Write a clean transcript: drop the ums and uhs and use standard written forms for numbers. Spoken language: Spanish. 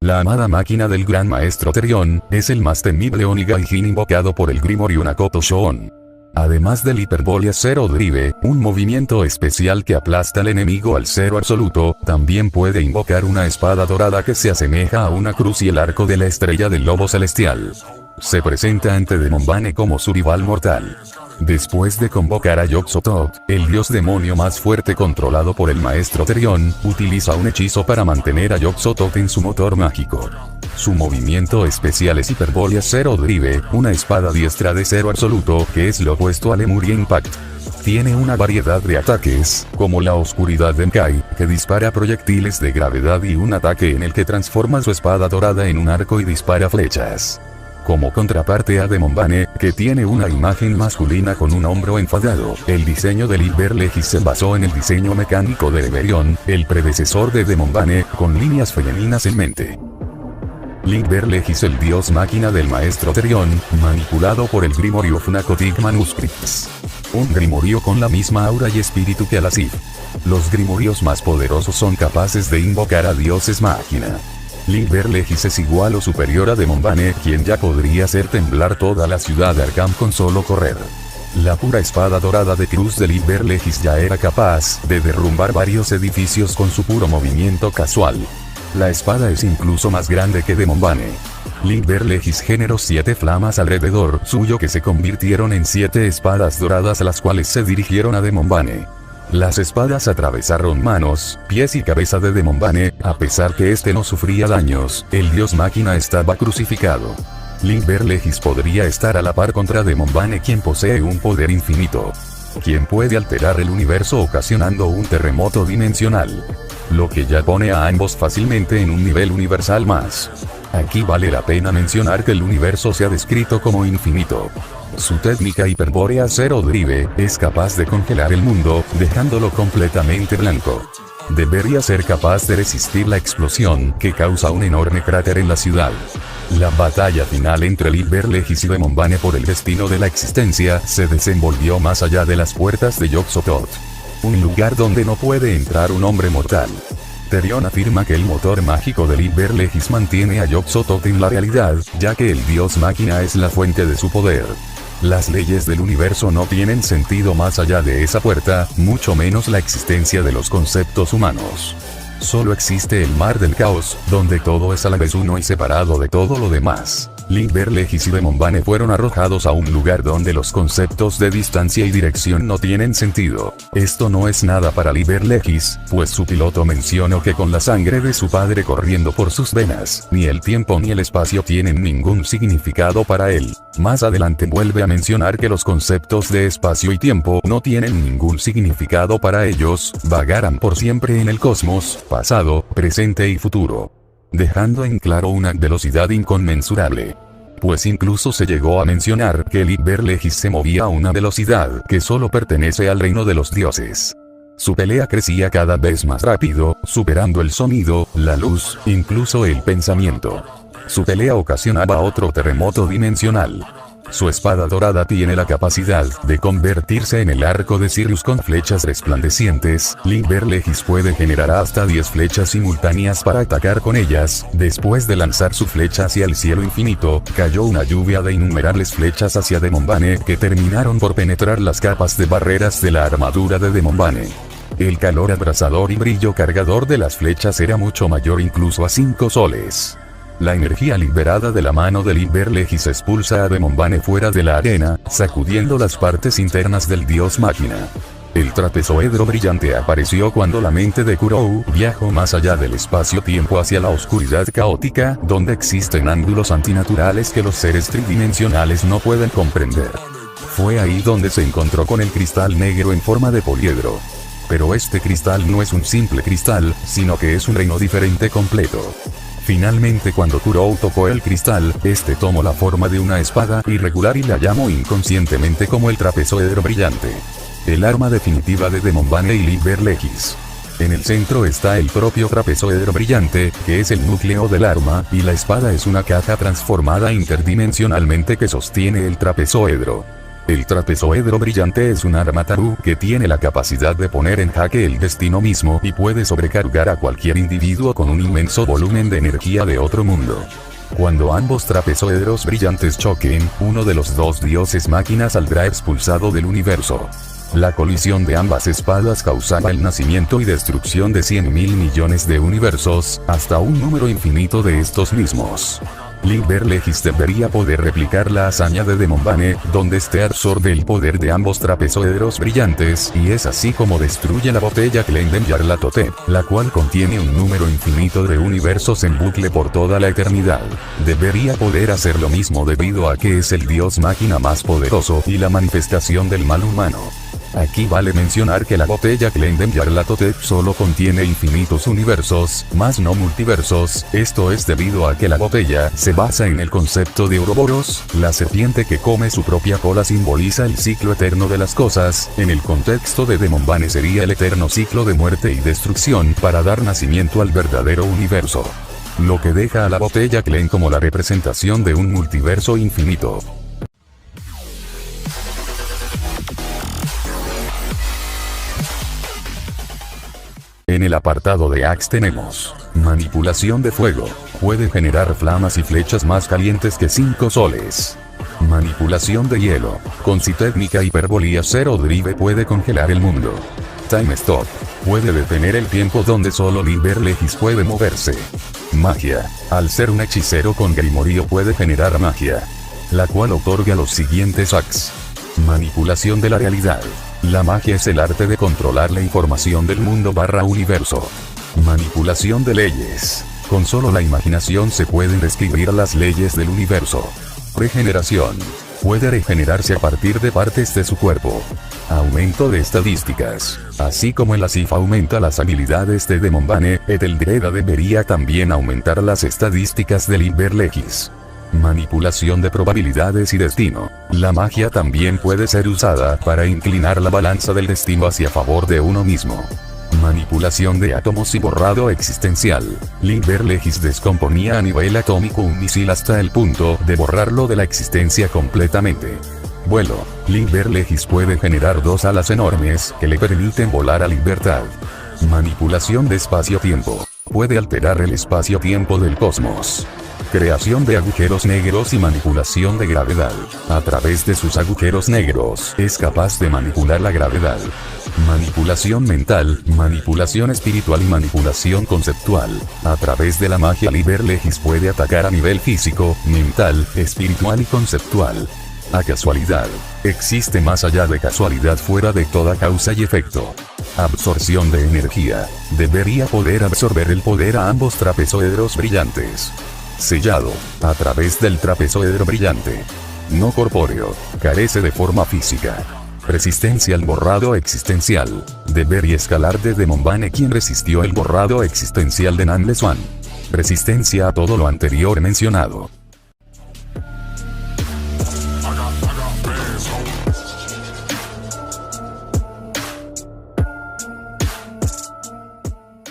La amada máquina del gran maestro Terion, es el más temible Onigaijin invocado por el Grimorio Nakoto Shoon. Además del Hyperbolia Zero Drive, un movimiento especial que aplasta al enemigo al cero absoluto, también puede invocar una espada dorada que se asemeja a una cruz y el arco de la estrella del lobo celestial. Se presenta ante Demonbane como su rival mortal. Después de convocar a Yog-Sothoth, el dios demonio más fuerte controlado por el maestro Terion, utiliza un hechizo para mantener a Yog-Sothoth en su motor mágico. Su movimiento especial es Hyperbolia Zero Drive, una espada diestra de cero absoluto que es lo opuesto al Lemuria Impact. Tiene una variedad de ataques, como la oscuridad de Enkai, que dispara proyectiles de gravedad y un ataque en el que transforma su espada dorada en un arco y dispara flechas. Como contraparte a Demonbane, que tiene una imagen masculina con un hombro enfadado, el diseño de Liber-Legis se basó en el diseño mecánico de Everion, el predecesor de Demonbane, con líneas femeninas en mente. Liber-Legis, el dios máquina del maestro Terion, manipulado por el Grimorio of Narcotic Manuscripts. Un grimorio con la misma aura y espíritu que Alasif. Los grimorios más poderosos son capaces de invocar a dioses máquina. Liber-Legis es igual o superior a Demonbane, quien ya podría hacer temblar toda la ciudad de Arkham con solo correr. La pura espada dorada de cruz de Liber-Legis ya era capaz de derrumbar varios edificios con su puro movimiento casual. La espada es incluso más grande que Demonbane. Liber-Legis generó 7 flamas alrededor suyo que se convirtieron en 7 espadas doradas las cuales se dirigieron a Demonbane. Las espadas atravesaron manos, pies y cabeza de Demonbane, a pesar que este no sufría daños, el dios máquina estaba crucificado. Liber-Legis podría estar a la par contra Demonbane, quien posee un poder infinito, quien puede alterar el universo ocasionando un terremoto dimensional, lo que ya pone a ambos fácilmente en un nivel universal más. Aquí vale la pena mencionar que el universo se ha descrito como infinito. Su técnica Hyperborea Zero Drive es capaz de congelar el mundo, dejándolo completamente blanco. Debería ser capaz de resistir la explosión que causa un enorme cráter en la ciudad. La batalla final entre Liber-Legis y Demonbane por el destino de la existencia se desenvolvió más allá de las puertas de Yog-Sothoth, un lugar donde no puede entrar un hombre mortal. Terion afirma que el motor mágico de Liber-Legis mantiene a Yog-Sothoth en la realidad, ya que el dios máquina es la fuente de su poder. Las leyes del universo no tienen sentido más allá de esa puerta, mucho menos la existencia de los conceptos humanos. Solo existe el mar del caos, donde todo es a la vez uno y separado de todo lo demás. Liber-Legis y Demonbane fueron arrojados a un lugar donde los conceptos de distancia y dirección no tienen sentido. Esto no es nada para Liber-Legis, pues su piloto mencionó que con la sangre de su padre corriendo por sus venas, ni el tiempo ni el espacio tienen ningún significado para él. Más adelante vuelve a mencionar que los conceptos de espacio y tiempo no tienen ningún significado para ellos, vagarán por siempre en el cosmos, pasado, presente y futuro, dejando en claro una velocidad inconmensurable. Pues incluso se llegó a mencionar que Liber-Legis se movía a una velocidad que solo pertenece al reino de los dioses. Su pelea crecía cada vez más rápido, superando el sonido, la luz, incluso el pensamiento. Su pelea ocasionaba otro terremoto dimensional. Su espada dorada tiene la capacidad de convertirse en el arco de Sirius con flechas resplandecientes. Liber-Legis puede generar hasta 10 flechas simultáneas para atacar con ellas. Después de lanzar su flecha hacia el cielo infinito, cayó una lluvia de innumerables flechas hacia Demonbane que terminaron por penetrar las capas de barreras de la armadura de Demonbane. El calor abrasador y brillo cargador de las flechas era mucho mayor incluso a 5 soles. La energía liberada de la mano de Liber-Legis expulsa a Demonbane fuera de la arena, sacudiendo las partes internas del dios máquina. El trapezoedro brillante apareció cuando la mente de Kurou viajó más allá del espacio-tiempo hacia la oscuridad caótica, donde existen ángulos antinaturales que los seres tridimensionales no pueden comprender. Fue ahí donde se encontró con el cristal negro en forma de poliedro. Pero este cristal no es un simple cristal, sino que es un reino diferente completo. Finalmente, cuando Kurou tocó el cristal, este tomó la forma de una espada irregular y la llamó inconscientemente como el trapezoedro brillante. El arma definitiva de Demonbane y Liber-Legis. En el centro está el propio trapezoedro brillante, que es el núcleo del arma, y la espada es una caja transformada interdimensionalmente que sostiene el trapezoedro. El trapezoedro brillante es un arma Taru que tiene la capacidad de poner en jaque el destino mismo y puede sobrecargar a cualquier individuo con un inmenso volumen de energía de otro mundo. Cuando ambos trapezoedros brillantes choquen, uno de los dos dioses máquina saldrá expulsado del universo. La colisión de ambas espadas causará el nacimiento y destrucción de 100.000 millones de universos, hasta un número infinito de estos mismos. Liber Legis debería poder replicar la hazaña de Demon Bane, donde este absorbe el poder de ambos trapezoedros brillantes, y es así como destruye la botella Klenden Yarlatotep, la cual contiene un número infinito de universos en bucle por toda la eternidad. Debería poder hacer lo mismo debido a que es el dios máquina más poderoso y la manifestación del mal humano. Aquí vale mencionar que la botella Klenden Yarlatotep solo contiene infinitos universos, más no multiversos. Esto es debido a que la botella se basa en el concepto de Ouroboros, la serpiente que come su propia cola simboliza el ciclo eterno de las cosas. En el contexto de Demon Bane sería el eterno ciclo de muerte y destrucción para dar nacimiento al verdadero universo. Lo que deja a la botella Klen como la representación de un multiverso infinito. En el apartado de Axe tenemos manipulación de fuego. Puede generar flamas y flechas más calientes que 5 soles. Manipulación de hielo. Con su técnica Hyperbolía Zero Drive puede congelar el mundo. Time Stop. Puede detener el tiempo donde solo Liber Legis puede moverse. Magia. Al ser un hechicero con Grimorio puede generar magia, la cual otorga los siguientes hacks. Manipulación de la realidad. La magia es el arte de controlar la información del mundo / universo. Manipulación de leyes. Con solo la imaginación se pueden describir las leyes del universo. Regeneración. Puede regenerarse a partir de partes de su cuerpo. Aumento de estadísticas. Así como el Asif aumenta las habilidades de Demon Bane, Eteldreda debería también aumentar las estadísticas de Liber Legis. Manipulación de probabilidades y destino. La magia también puede ser usada para inclinar la balanza del destino hacia favor de uno mismo. Manipulación de átomos y borrado existencial. Liber Legis descomponía a nivel atómico un misil hasta el punto de borrarlo de la existencia completamente. Vuelo. Liber Legis puede generar 2 alas enormes que le permiten volar a libertad. Manipulación de espacio-tiempo. Puede alterar el espacio-tiempo del cosmos. Creación de agujeros negros y manipulación de gravedad. A través de sus agujeros negros, es capaz de manipular la gravedad. Manipulación mental, manipulación espiritual y manipulación conceptual. A través de la magia Liber Legis puede atacar a nivel físico, mental, espiritual y conceptual. A casualidad. Existe más allá de casualidad fuera de toda causa y efecto. Absorción de energía. Debería poder absorber el poder a ambos trapezoedros brillantes. Sellado. A través del trapezoedro brillante. No corpóreo. Carece de forma física. Resistencia al borrado existencial. Debería escalar de Demon Bane quien resistió el borrado existencial de Nanle Swan. Resistencia a todo lo anterior mencionado.